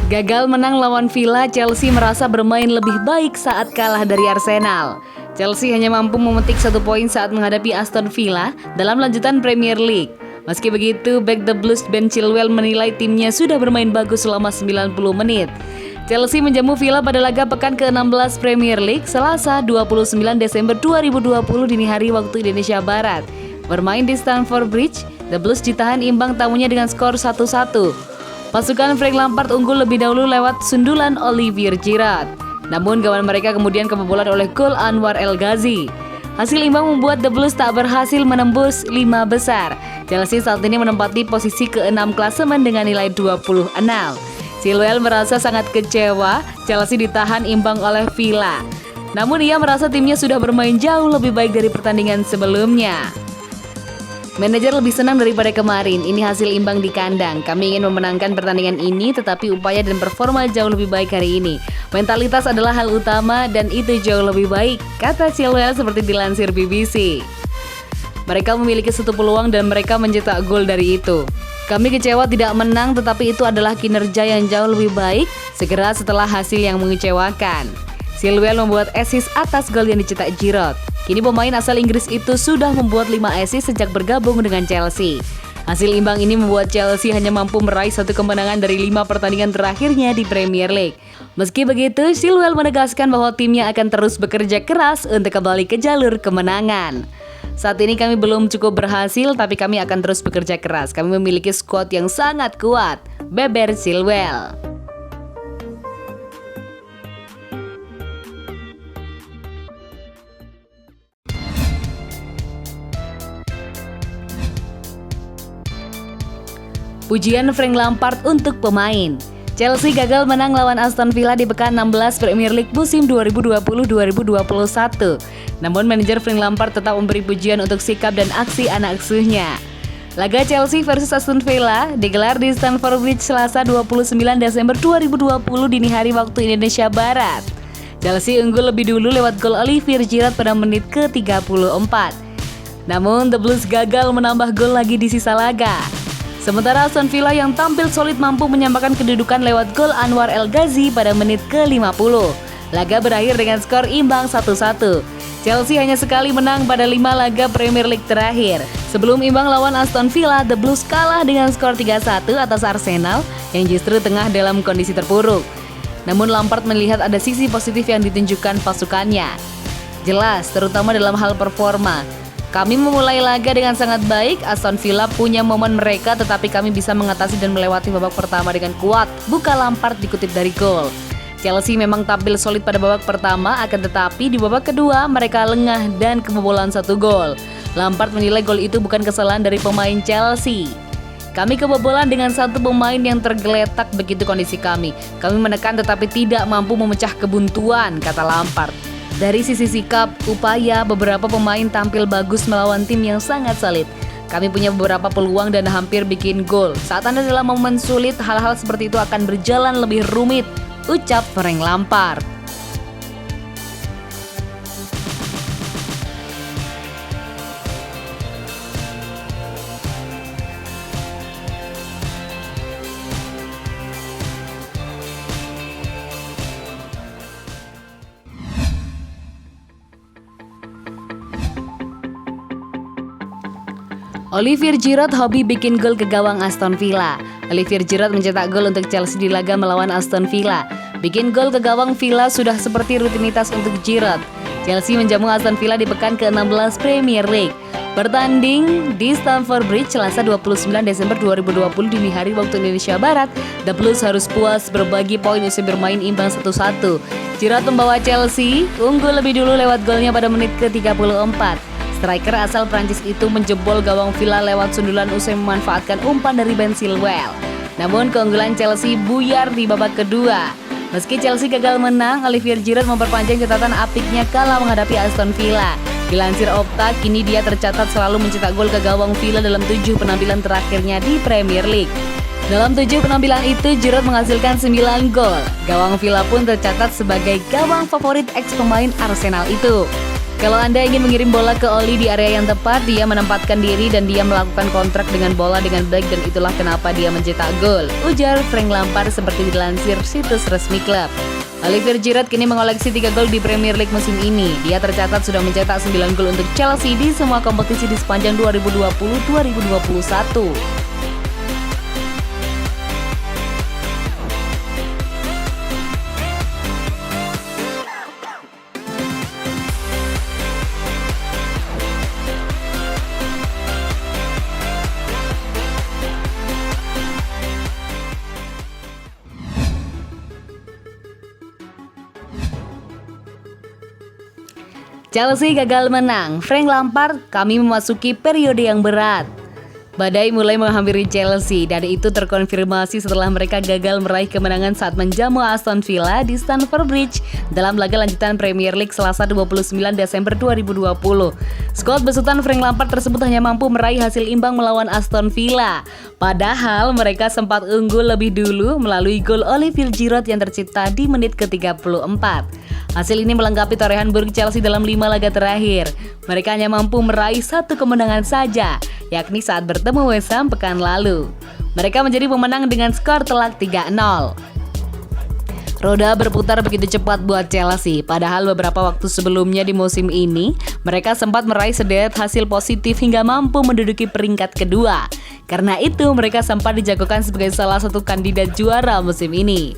Gagal menang lawan Villa, Chelsea merasa bermain lebih baik saat kalah dari Arsenal. Chelsea hanya mampu memetik 1 poin saat menghadapi Aston Villa dalam lanjutan Premier League. Meski begitu, back the Blues Ben Chilwell menilai timnya sudah bermain bagus selama 90 menit. Chelsea menjamu Villa pada laga pekan ke-16 Premier League Selasa 29 Desember 2020 dini hari waktu Indonesia Barat. Bermain di Stamford Bridge, the Blues ditahan imbang tamunya dengan skor 1-1. Pasukan Frank Lampard unggul lebih dahulu lewat sundulan Olivier Giroud. Namun gawang mereka kemudian kebobolan oleh gol Anwar El Ghazi. Hasil imbang membuat The Blues tak berhasil menembus 5 besar. Chelsea saat ini menempati posisi ke-6 klasemen dengan nilai 26. Chilwell merasa sangat kecewa Chelsea ditahan imbang oleh Villa. Namun ia merasa timnya sudah bermain jauh lebih baik dari pertandingan sebelumnya. Manajer lebih senang daripada kemarin, ini hasil imbang di kandang. Kami ingin memenangkan pertandingan ini, tetapi upaya dan performa jauh lebih baik hari ini. Mentalitas adalah hal utama dan itu jauh lebih baik, kata Chilwell seperti dilansir BBC. Mereka memiliki 1 peluang dan mereka mencetak gol dari itu. Kami kecewa tidak menang, tetapi itu adalah kinerja yang jauh lebih baik segera setelah hasil yang mengecewakan. Chilwell membuat assist atas gol yang dicetak Giroud. Kini pemain asal Inggris itu sudah membuat 5 assist sejak bergabung dengan Chelsea. Hasil imbang ini membuat Chelsea hanya mampu meraih 1 kemenangan dari 5 pertandingan terakhirnya di Premier League. Meski begitu, Chilwell menegaskan bahwa timnya akan terus bekerja keras untuk kembali ke jalur kemenangan. Saat ini kami belum cukup berhasil, tapi kami akan terus bekerja keras. Kami memiliki skuad yang sangat kuat, beber Chilwell. Pujian Frank Lampard untuk pemain. Chelsea gagal menang lawan Aston Villa di pekan 16 Premier League musim 2020-2021. Namun manajer Frank Lampard tetap memberi pujian untuk sikap dan aksi anak asuhnya. Laga Chelsea versus Aston Villa digelar di Stamford Bridge Selasa 29 Desember 2020 dini hari waktu Indonesia Barat. Chelsea unggul lebih dulu lewat gol Olivier Giroud pada menit ke-34. Namun The Blues gagal menambah gol lagi di sisa laga. Sementara Aston Villa yang tampil solid mampu menyamakan kedudukan lewat gol Anwar El Ghazi pada menit ke-50. Laga berakhir dengan skor imbang 1-1. Chelsea hanya sekali menang pada 5 laga Premier League terakhir. Sebelum imbang lawan Aston Villa, The Blues kalah dengan skor 3-1 atas Arsenal yang justru tengah dalam kondisi terpuruk. Namun Lampard melihat ada sisi positif yang ditunjukkan pasukannya. Jelas, terutama dalam hal performa. Kami memulai laga dengan sangat baik, Aston Villa punya momen mereka tetapi kami bisa mengatasi dan melewati babak pertama dengan kuat, buka Lampard dikutip dari gol. Chelsea memang tampil solid pada babak pertama, akan tetapi di babak kedua mereka lengah dan kebobolan 1 gol. Lampard menilai gol itu bukan kesalahan dari pemain Chelsea. Kami kebobolan dengan 1 pemain yang tergeletak, begitu kondisi kami. Kami menekan tetapi tidak mampu memecah kebuntuan, kata Lampard. Dari sisi sikap, upaya, beberapa pemain tampil bagus melawan tim yang sangat solid. Kami punya beberapa peluang dan hampir bikin gol. Saat Anda dalam momen sulit, hal-hal seperti itu akan berjalan lebih rumit, ucap Frank Lampard. Olivier Giroud hobi bikin gol ke gawang Aston Villa. Olivier Giroud mencetak gol untuk Chelsea di laga melawan Aston Villa. Bikin gol ke gawang Villa sudah seperti rutinitas untuk Giroud. Chelsea menjamu Aston Villa di pekan ke-16 Premier League. Bertanding di Stamford Bridge Selasa 29 Desember 2020 dini hari waktu Indonesia Barat, The Blues harus puas berbagi poin usai bermain imbang 1-1. Giroud membawa Chelsea unggul lebih dulu lewat golnya pada menit ke-34. Striker asal Prancis itu menjebol gawang Villa lewat sundulan usai memanfaatkan umpan dari Ben Chilwell. Namun keunggulan Chelsea buyar di babak kedua. Meski Chelsea gagal menang, Olivier Giroud memperpanjang catatan apiknya kala menghadapi Aston Villa. Dilansir Opta, kini dia tercatat selalu mencetak gol ke gawang Villa dalam 7 penampilan terakhirnya di Premier League. Dalam 7 penampilan itu, Giroud menghasilkan 9 gol. Gawang Villa pun tercatat sebagai gawang favorit ex-pemain Arsenal itu. Kalau Anda ingin mengirim bola ke Oli di area yang tepat, dia menempatkan diri dan dia melakukan kontrak dengan bola dengan baik dan itulah kenapa dia mencetak gol, ujar Frank Lampard seperti dilansir situs resmi klub. Olivier Giroud kini mengoleksi 3 gol di Premier League musim ini. Dia tercatat sudah mencetak 9 gol untuk Chelsea di semua kompetisi di sepanjang 2020-2021. Chelsea gagal menang, Frank Lampard, kami memasuki periode yang berat. Badai mulai menghampiri Chelsea dan itu terkonfirmasi setelah mereka gagal meraih kemenangan saat menjamu Aston Villa di Stamford Bridge dalam laga lanjutan Premier League Selasa 29 Desember 2020. Skuad besutan Frank Lampard tersebut hanya mampu meraih hasil imbang melawan Aston Villa. Padahal mereka sempat unggul lebih dulu melalui gol Olivier Giroud yang tercipta di menit ke-34. Hasil ini melengkapi torehan buruk Chelsea dalam 5 laga terakhir. Mereka hanya mampu meraih 1 kemenangan saja, yakni saat bertemu West Ham pekan lalu. Mereka menjadi pemenang dengan skor telak 3-0. Roda berputar begitu cepat buat Chelsea, padahal beberapa waktu sebelumnya di musim ini, mereka sempat meraih sederet hasil positif hingga mampu menduduki peringkat kedua. Karena itu, mereka sempat dijagokan sebagai salah satu kandidat juara musim ini.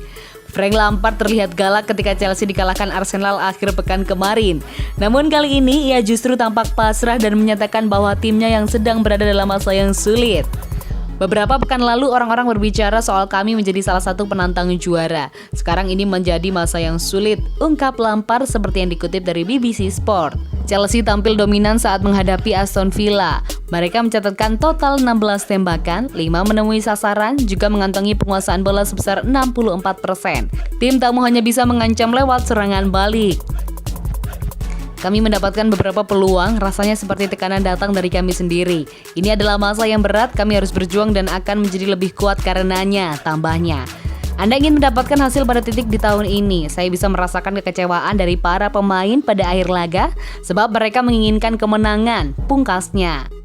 Frank Lampard terlihat galak ketika Chelsea dikalahkan Arsenal akhir pekan kemarin. Namun kali ini ia justru tampak pasrah dan menyatakan bahwa timnya yang sedang berada dalam masa yang sulit. Beberapa pekan lalu orang-orang berbicara soal kami menjadi salah satu penantang juara. Sekarang ini menjadi masa yang sulit, ungkap Lampard seperti yang dikutip dari BBC Sport. Chelsea tampil dominan saat menghadapi Aston Villa. Mereka mencatatkan total 16 tembakan, 5 menemui sasaran, juga mengantongi penguasaan bola sebesar 64%. Tim tamu hanya bisa mengancam lewat serangan balik. Kami mendapatkan beberapa peluang, rasanya seperti tekanan datang dari kami sendiri. Ini adalah masa yang berat, kami harus berjuang dan akan menjadi lebih kuat karenanya, tambahnya. Anda ingin mendapatkan hasil pada titik di tahun ini. Saya bisa merasakan kekecewaan dari para pemain pada akhir laga, sebab mereka menginginkan kemenangan, pungkasnya.